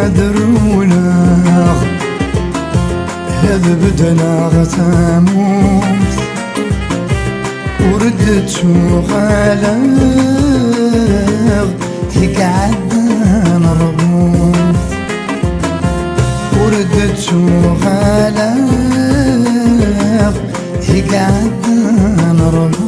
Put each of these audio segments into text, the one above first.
غادرونا هذا بدنا غتموت وردت غالغ يقعدنا نربوط وردت غالغ يقعدنا نربوط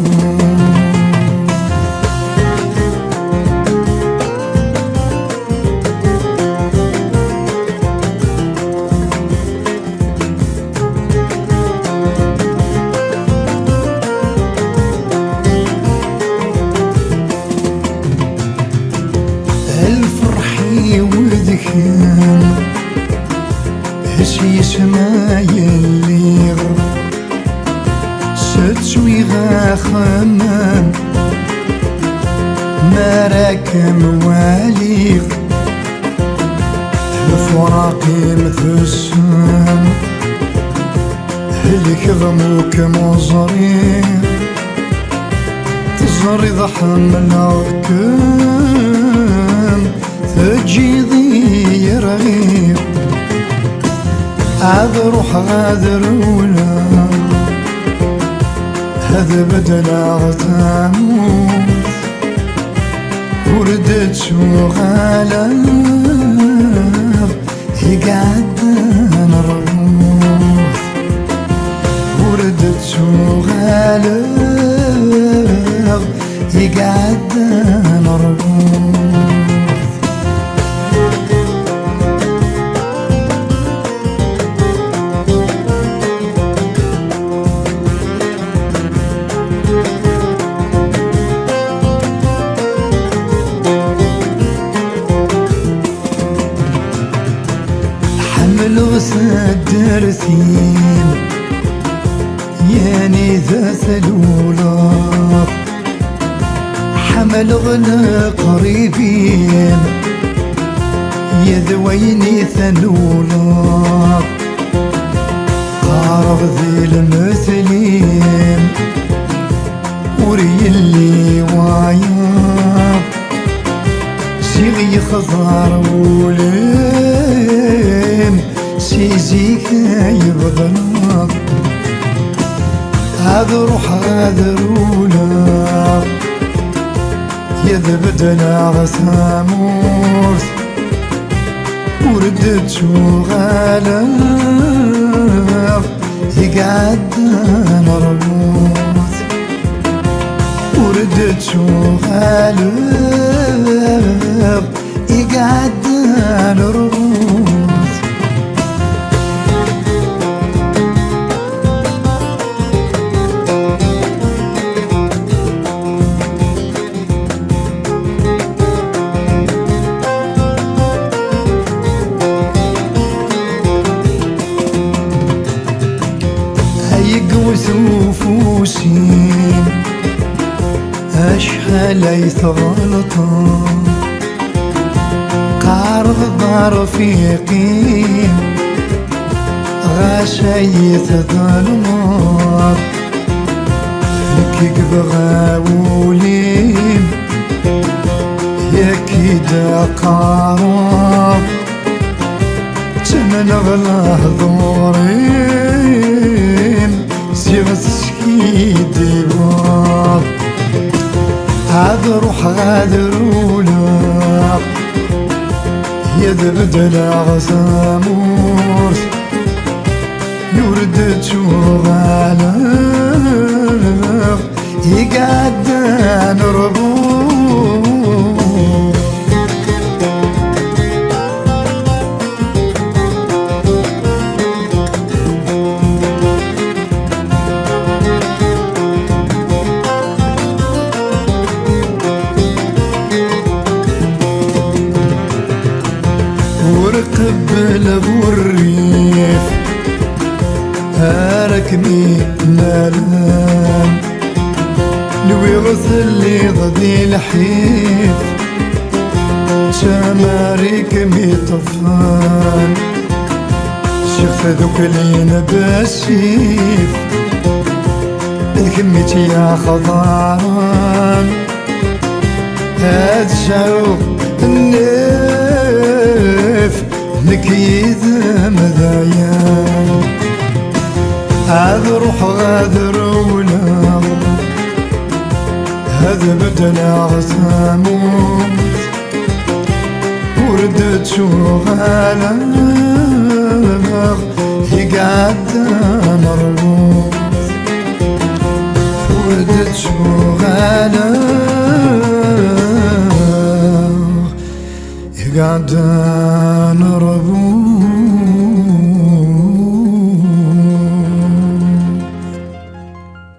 الفرحي وذكيان هش يسمع يلي ستسوي غا خمام ما راكم والي الفراقي مثل السام هلك غموك مزرين تزري ضحم الأركان تجيضي رغيب عاد روح غادرونا هذا بدنا غتموت وردت غالغ يقعدنا نربوط وردت غالغ يقعدنا نربوط حمل غسد درثين ياني ذا ثلولا حمل غلا قريبين يذويني ثلولا قارب ذي المثلين وري اللي واياب سيغي خضار ولين سيزيك يبغناك هذا روح غادرونا يذبدنا غثاموس وردت غالغ يقعدنا نربوط وردت غالغ يقعدنا نربوط وسوفوسين أشحال يثغلطا قارب الدار فيقين غاشايث ظلمات فيك بغاولين يا كيدا قارب تمن غلاه ظورين سيغس سكيدي باب عاد روح غادرونا يذبدنا غساموس يوردت غالغ يقعدنا نربوط ورقب الغريف هاركني مالان لوي غسل ضدي الحيف شماريك ميطفان شيخ ذوك لينا باشيف الكميتي يا خضران هاد شعوق النيف نكيد مذايا هذا روح غادر ولا هذا بدنا غثاموت وردت شغالة يقعد مربوط وردت شغالة يقعد